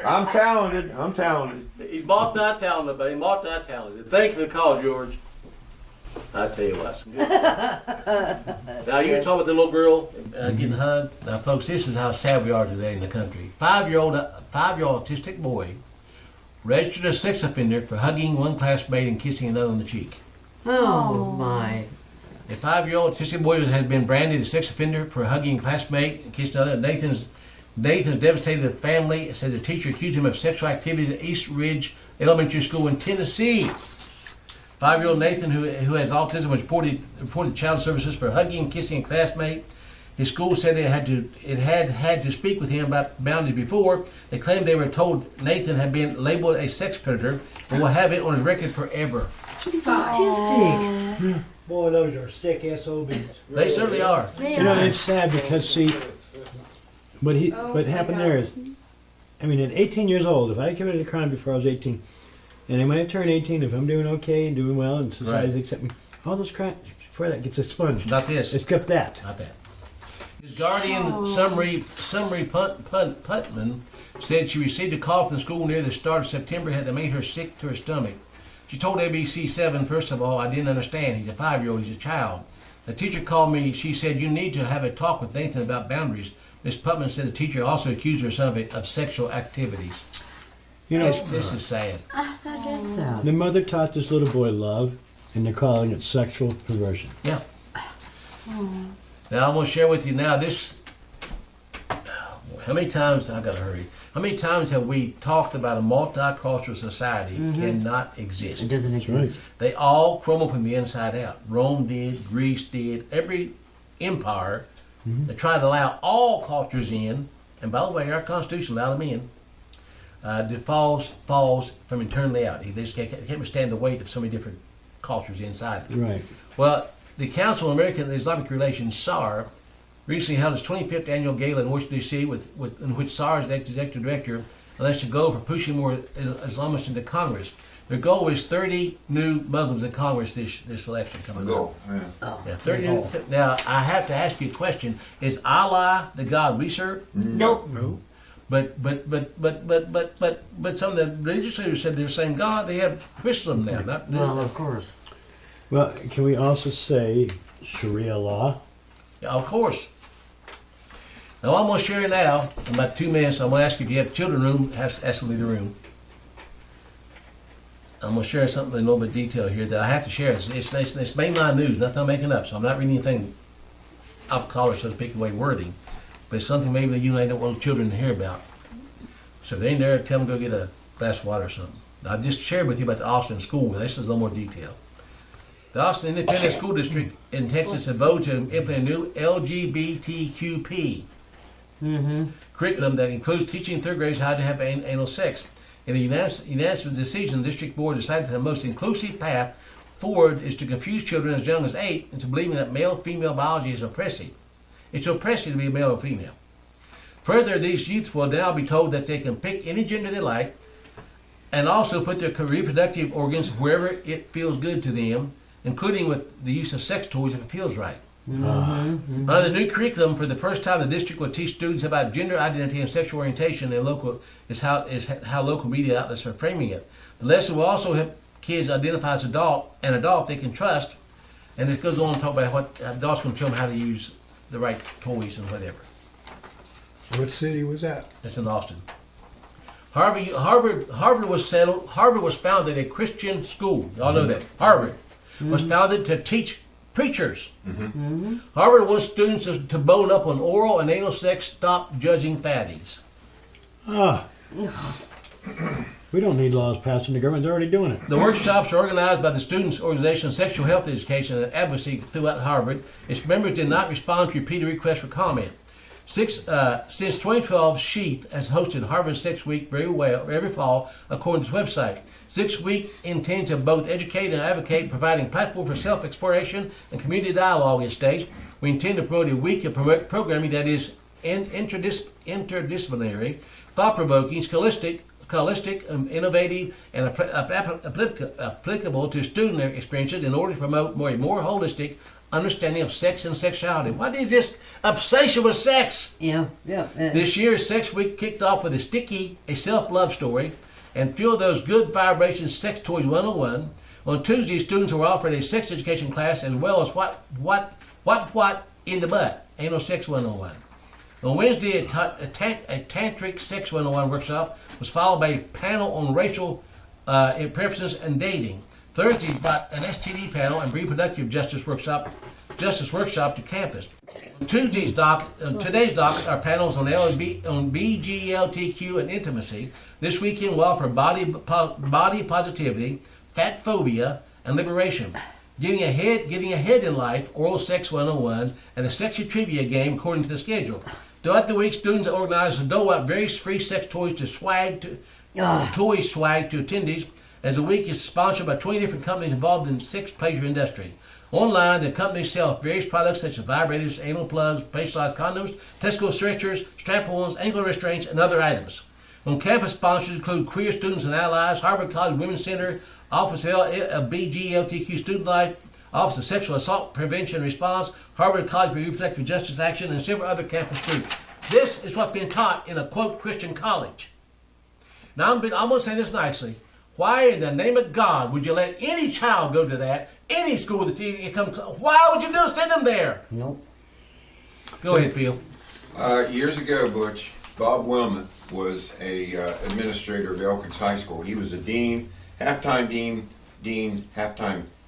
I'm talented. He's multi-talented, buddy, multi-talented. Thank you for the call, George. I tell you what. Now, you talk about the little girl getting hugged. Now, folks, this is how sad we are today in the country. Five-year-old autistic boy registered a sex offender for hugging one classmate and kissing another on the cheek. Oh, my. A 5-year-old autistic boy has been branded a sex offender for hugging a classmate and kissing another. Nathan's devastated family says the teacher accused him of sexual activity at East Ridge Elementary School in Tennessee. 5-year-old Nathan, who has autism, was reported child services for hugging and kissing a classmate. His school said it had to speak with him about boundaries before. They claimed they were told Nathan had been labeled a sex predator and will have it on his record forever. He's autistic. Boy, those are sick SOBs. They certainly are. You know, it's sad because, see, what happened there is, I mean, at 18 years old, if I committed a crime before I was 18, and then when I turn 18, if I'm doing okay and doing well and society's accept me, all those crimes before that gets expunged. Not this. It's kept that. Not that. His guardian, Summary Putman, said she received a call from the school near the start of September that made her sick to her stomach. She told ABC7, first of all, I didn't understand. He's a 5-year-old. He's a child. The teacher called me. She said, you need to have a talk with Nathan about boundaries. Ms. Putman said the teacher also accused her son of sexual activities. You know, this is sad. That is sad. The mother taught this little boy love, and they're calling it sexual perversion. Yeah. Now I'm going to share with you now this. How many times, I've got to hurry. How many times have we talked about a multicultural society cannot exist? It doesn't exist. Right. They all crumble from the inside out. Rome did, Greece did, every empire that tried to allow all cultures in, and by the way, our Constitution allowed them in, falls from internally out. They just can't withstand the weight of so many different cultures inside it. Right. Well, the Council of American Islamic Relations, SAR, recently held its 25th annual gala in Washington, D.C., in which SAR is the executive director, alleged to go for pushing more Islamists into Congress. Their goal is 30 new Muslims in Congress this election coming up. Yeah, 30 new, now, I have to ask you a question. Is Allah the God we serve? Nope. No. But some of the religious leaders said they're the same God. They have Christendom now. Not, Well, of course. Well, can we also say Sharia law? Yeah, of course. Now, I'm going to share now, in about 2 minutes, I'm going to ask you if you have children in the room, ask them to leave the room. I'm going to share something in a little bit of detail here that I have to share. It's mainline news, nothing I'm making up, so I'm not reading anything off color, so to speak, the way wording. But it's something maybe that you don't want children to hear about. So if they ain't there, tell them to go get a glass of water or something. I just shared with you about the Austin school. This is a little more detail. The Austin Independent School District in Texas had voted to implement a new LGBTQP curriculum that includes teaching third graders how to have anal sex. In a unanimous decision, the district board decided that the most inclusive path forward is to confuse children as young as 8 into believing that male-female biology is oppressive. It's oppressive to be male or female. Further, these youths will now be told that they can pick any gender they like and also put their reproductive organs wherever it feels good to them, including with the use of sex toys if it feels right. Under the new curriculum, for the first time, the district will teach students about gender identity and sexual orientation, and how local media outlets are framing it. The lesson will also help kids identify as an adult they can trust, and it goes on to talk about what adults can show them how to use the right toys and whatever. What city was that? It's in Austin. Harvard was founded a Christian school. Y'all know that. Harvard was founded to teach preachers. Harvard wants students to bone up on oral and anal sex. Stop judging fatties. We don't need laws passed in the government. They're already doing it. The workshops are organized by the Students' Organization of Sexual Health Education and Advocacy throughout Harvard. Its members did not respond to repeated requests for comment. Since 2012, Sheath has hosted Harvard Sex Week every fall, according to its website. 6 Week intends to both educate and advocate, providing platform for self-exploration and community dialogue in states. We intend to promote a week of programming that is interdisciplinary, thought-provoking, scholastic, innovative, and applicable to student experiences in order to promote a more holistic understanding of sex and sexuality. What is this obsession with sex? This year's Sex Week kicked off with a self-love story, and Feel Those Good Vibrations Sex Toys 101. On Tuesday, students were offered a sex education class as well as what in the butt, anal sex 101. On Wednesday, a tantric sex 101 workshop was followed by a panel on racial preferences and dating. Thursday brought an STD panel and reproductive justice workshop to campus. On today's doc are panels on BGLTQ and intimacy. This weekend we'll offer body positivity, fat phobia, and liberation. Getting ahead in life, oral sex 101, and a sexy trivia game according to the schedule. Throughout the week, students organize and dole out various free sex toys to attendees, as the week is sponsored by 20 different companies involved in the sex pleasure industry. Online, the companies sell various products such as vibrators, anal plugs, face-size condoms, testicle stretchers, strap-ons, ankle restraints, and other items. On campus, sponsors include Queer Students and Allies, Harvard College Women's Center, Office of BGLTQ Student Life, Office of Sexual Assault Prevention and Response, Harvard College for Reproductive Justice Action, and several other campus groups. This is what's being taught in a, quote, Christian college. Now, I'm going to say this nicely. Why in the name of God would you let any child go to that, any school that you come to? Why would you send them there? Nope. Go ahead, Phil. Years ago, Butch, Bob Wilmot was a administrator of Elkins High School. He was a dean, halftime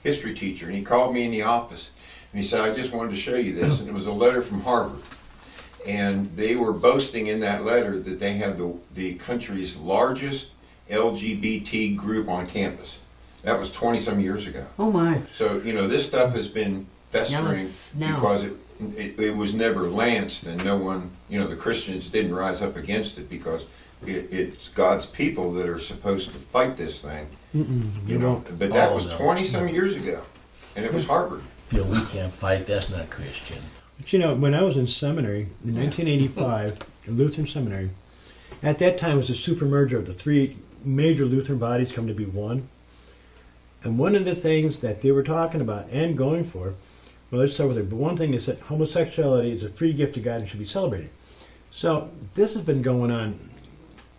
history teacher, and he called me in the office and he said, I just wanted to show you this, and it was a letter from Harvard. And they were boasting in that letter that they had the country's largest LGBT group on campus. That was 20-some years ago. Oh my. So, this stuff has been festering because it was never lanced, and no one, the Christians didn't rise up against it because it's God's people that are supposed to fight this thing. But that was 20-some years ago, and it was Harvard. Phil, we can't fight. That's not Christian. But when I was in seminary, in 1985, Lutheran Seminary, at that time was a super merger of the three major Lutheran bodies come to be one. And one of the things that they were talking about and going for, well, let's start with it, but one thing they said, homosexuality is a free gift to God and should be celebrated. So this has been going on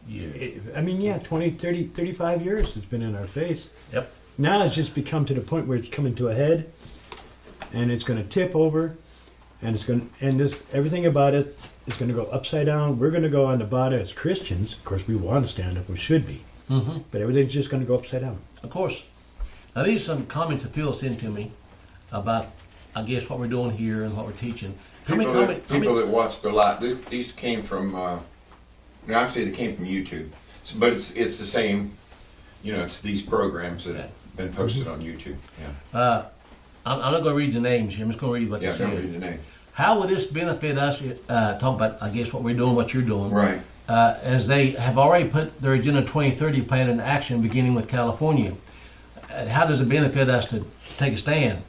years. 20, 30, 35 years it's been in our face. Yep. Now it's just become to the point where it's coming to a head, and it's going to tip over, and it's going to, and this everything about it is going to go upside down. We're going to go on the bottom as Christians. Of course, we want to stand up. We should be. But everything's just going to go upside down. Of course. Now, these are some comments that Phil sent to me about, I guess, what we're doing here and what we're teaching. People that watched a lot. These came from, actually they came from YouTube. But it's the same, it's these programs that have been posted on YouTube. Yeah. I'm not going to read the names here. I'm just going to read what they say. Read the name. How will this benefit us? Talk about, I guess, what we're doing, what you're doing. Right. As they have already put their Agenda 2030 plan in action, beginning with California. how does it benefit us to take a stand?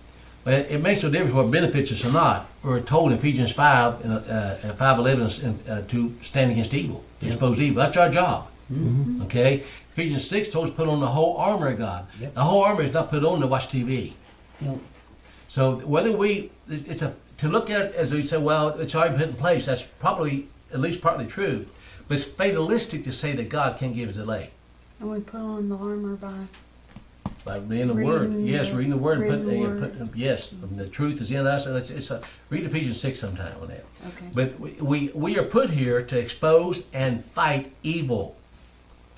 Well, it makes no difference whether it benefits us or not. We're told in Ephesians 5 and 5:11 to stand against evil, to expose evil. That's our job. Mm-hmm. Okay? Ephesians 6 told us to put on the whole armor of God. Yep. The whole armor is not put on to watch TV. Yep. So whether to look at it as we say, well, it's already put in place, that's probably at least partly true. But it's fatalistic to say that God can't give a delay. And we put on the armor by reading the Word. Yes, reading the Word. Yes, the truth is in us. And read Ephesians 6 sometime on that. Okay. But we are put here to expose and fight evil.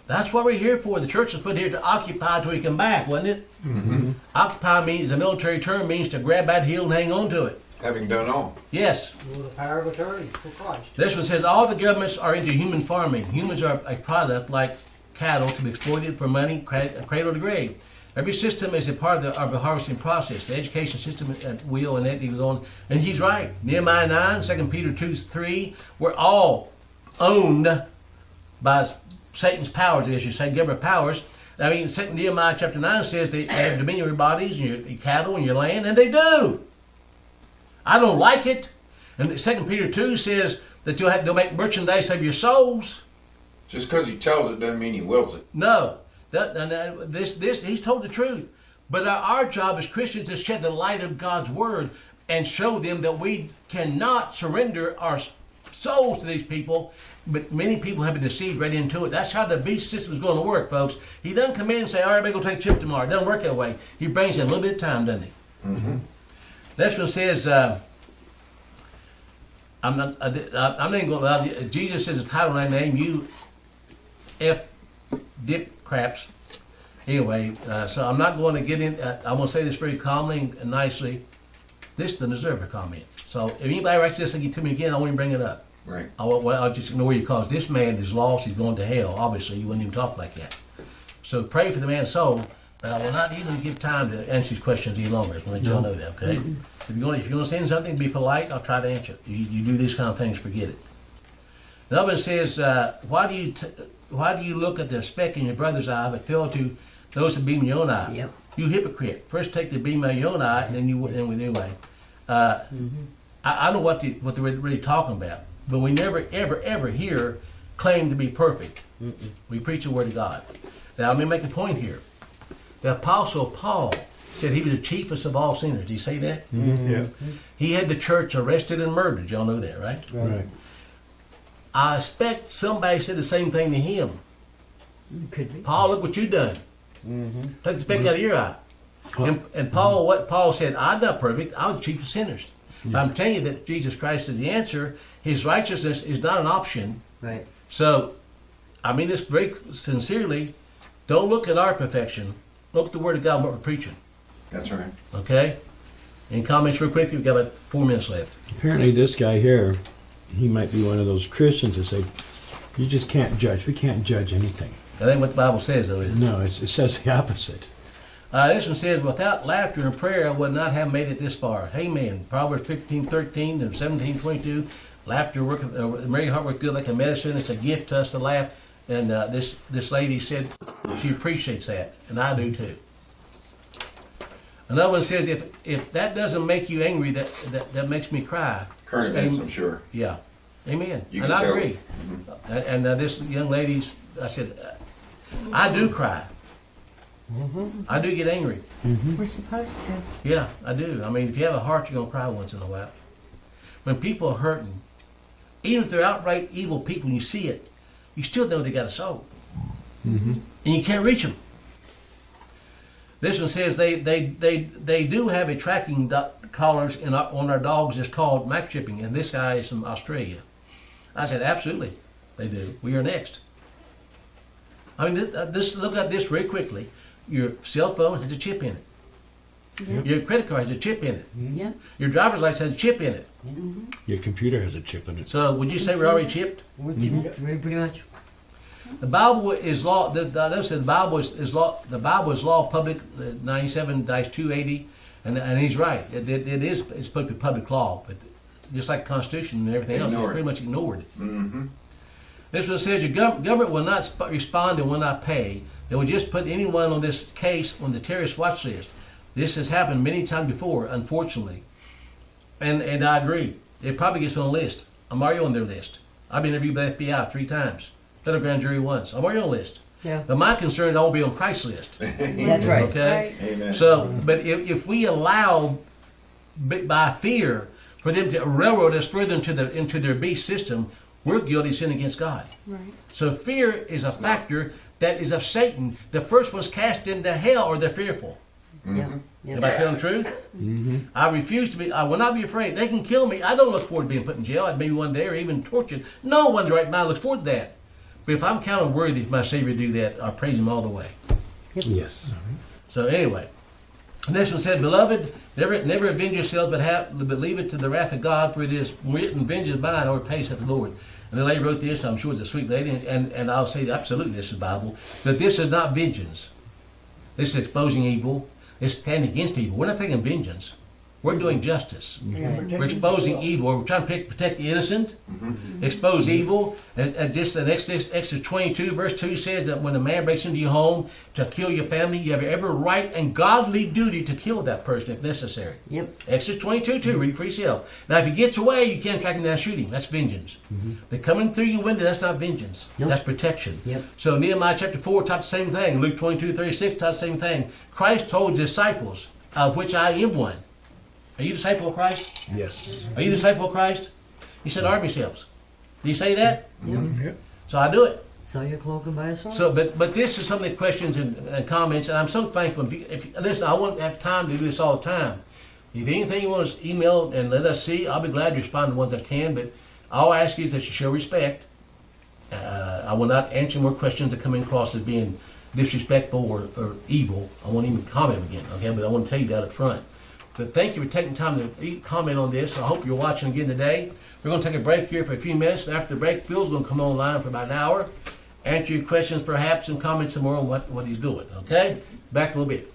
That's what we're here for. The church is put here to occupy till we come back, wasn't it? Mm-hmm. Occupy means, a military term, means to grab that heel and hang on to it. Having done all. Yes. Well, the power of attorney for Christ. This one says all the governments are into human farming. Humans are a product like cattle to be exploited for money, cradle to grave. Every system is a part of the harvesting process. The education system will, and that goes on. And he's right. Nehemiah 9, 2 Peter 2:3, we're all owned by Satan's powers, as you say, government powers. I mean, Nehemiah chapter 9 says they have dominion over your bodies and your cattle and your land, and they do. I don't like it. And 2 Peter 2 says that they'll make merchandise of your souls. Just because he tells it doesn't mean he wills it. No. He's told the truth. But our job as Christians is to shed the light of God's Word and show them that we cannot surrender our souls to these people. But many people have been deceived right into it. That's how the beast system is going to work, folks. He doesn't come in and say, all right, everybody go take a chip tomorrow. It doesn't work that way. He brings in a little bit of time, doesn't he? Mm-hmm. Next one says, I'm not even going. Jesus says a title I name you, F. Dip craps. Anyway, so I'm not going to get in. I'm going to say this very calmly and nicely. This doesn't deserve a comment. So if anybody writes this to me again, I won't even bring it up. Right. I'll just ignore you because this man is lost. He's going to hell. Obviously, you wouldn't even talk like that. So pray for the man's soul. But I will not even give time to answer these questions any longer. I just want to let y'all know that. Okay. Mm-hmm. If you're going to send something, be polite. I'll try to answer it. You do these kind of things, forget it. The other one says, why do you look at the speck in your brother's eye but fail to notice the beam in your own eye? Yep. You hypocrite. First take the beam out of your own eye, and then you with anyway. I know what they're really talking about, but we never, ever here claim to be perfect. Mm-mm. We preach the Word of God. Now, let me make a point here. The Apostle Paul said he was the chiefest of all sinners. Do you say that? Mm-hmm. Yeah. He had the church arrested and murdered. Y'all know that, right? Right. I expect somebody said the same thing to him. Could be. Paul, look what you done. Mm-hmm. Take the speck out of your eye. Huh? And Paul, what Paul said, I'm not perfect. I'm the chief of sinners. Yeah. But I'm telling you that Jesus Christ is the answer. His righteousness is not an option. Right. So, I mean this very sincerely. Don't look at our perfection. Look at the Word of God and what we're preaching. That's right. Okay? Any comments real quick? We've got about 4 minutes left. Apparently this guy here, he might be one of those Christians that say, you just can't judge. We can't judge anything. That ain't what the Bible says, though, is it? No, it says the opposite. This one says, without laughter and prayer, I would not have made it this far. Amen. Proverbs 15:13 and 17:22. Laughter, merry heart works good like a medicine. It's a gift to us to laugh. And this lady said she appreciates that, and I do too. Another one says, if that doesn't make you angry, that makes me cry. Current events, I'm sure. Yeah. Amen. You and I tell. agree. Mm-hmm. And this young lady, I said, I do cry. Mm-hmm. I do get angry. Mm-hmm. We're supposed to. Yeah, I do. I mean, if you have a heart, you're going to cry once in a while. When people are hurting, even if they're outright evil people and you see it, you still know they got a soul. Mm-hmm. And you can't reach them. This one says they do have a tracking collars on our dogs. It's called microchipping, and this guy is from Australia. I said, absolutely, they do. We are next. I mean, look at this very quickly. Your cell phone has a chip in it. Yeah. Your credit card has a chip in it. Yeah. Your driver's license has a chip in it. Mm-hmm. Your computer has a chip in it. So would you say we're already chipped? Mm-hmm. Pretty much. The Bible is law. The Bible is law. The Bible is law of public 97-280, and he's right. It's supposed to be public law, but just like the Constitution and everything else, it's pretty much ignored. Mm-hmm. This one says your government will not respond and will not pay. They would just put anyone on this case on the terrorist watch list. This has happened many times before, unfortunately. And I agree. It probably gets on the list. I'm already on their list. I've been interviewed by the FBI 3 times. Federal grand jury once. I'm already on the list. Yeah. But my concern is I won't be on Christ's list. That's right. Okay? Right. Amen. So, but if we allow, by fear, for them to railroad us further into their beast system, we're guilty of sin against God. Right. So fear is a factor that is of Satan. The first one's cast into hell, or they're fearful. Yeah. Yeah. Am I telling the truth? I refuse to be. I will not be afraid. They can kill me. I don't look forward to being put in jail. Maybe one day, or even tortured. No one's right mind looks forward to that. But if I'm counted worthy, if my Savior do that, I praise Him all the way. Yes. So anyway, the next one said, "Beloved, never avenge yourselves, but leave it to the wrath of God, for it is written, vengeance is mine, or repay, saith the Lord." And the lady wrote this. I'm sure it's a sweet lady, and I'll say absolutely this is Bible. But this is not vengeance. This is exposing evil. It's standing against evil. We're not taking vengeance. We're doing justice. We're exposing evil. We're trying to protect the innocent, expose evil. And just in Exodus 22, verse 2 says that when a man breaks into your home to kill your family, you have every right and godly duty to kill that person if necessary. Yep. Exodus 22, read for yourself. Now, if he gets away, you can't track him down and shoot him. That's vengeance. But coming through your window, that's not vengeance. Nope. That's protection. Yep. So Nehemiah chapter 4 taught the same thing. Luke 22:36 taught the same thing. Christ told his disciples, of which I am one. Are you a disciple of Christ? Yes. Are you a disciple of Christ? He said, arm yourselves. Did he say that? Yep. So I do it. Sell your cloak and buy a sword. So, but this is some of the questions and comments, and I'm so thankful. Listen, I won't have time to do this all the time. If anything you want to email and let us see, I'll be glad to respond to the ones I can, but all I ask is that you show respect. I will not answer more questions that come across as being disrespectful or evil. I won't even comment again, okay? But I want to tell you that up front. But thank you for taking time to comment on this. I hope you're watching again today. We're going to take a break here for a few minutes. And after the break, Phil's going to come online for about an hour, answer your questions perhaps, and comment some more on what he's doing, okay? Back in a little bit.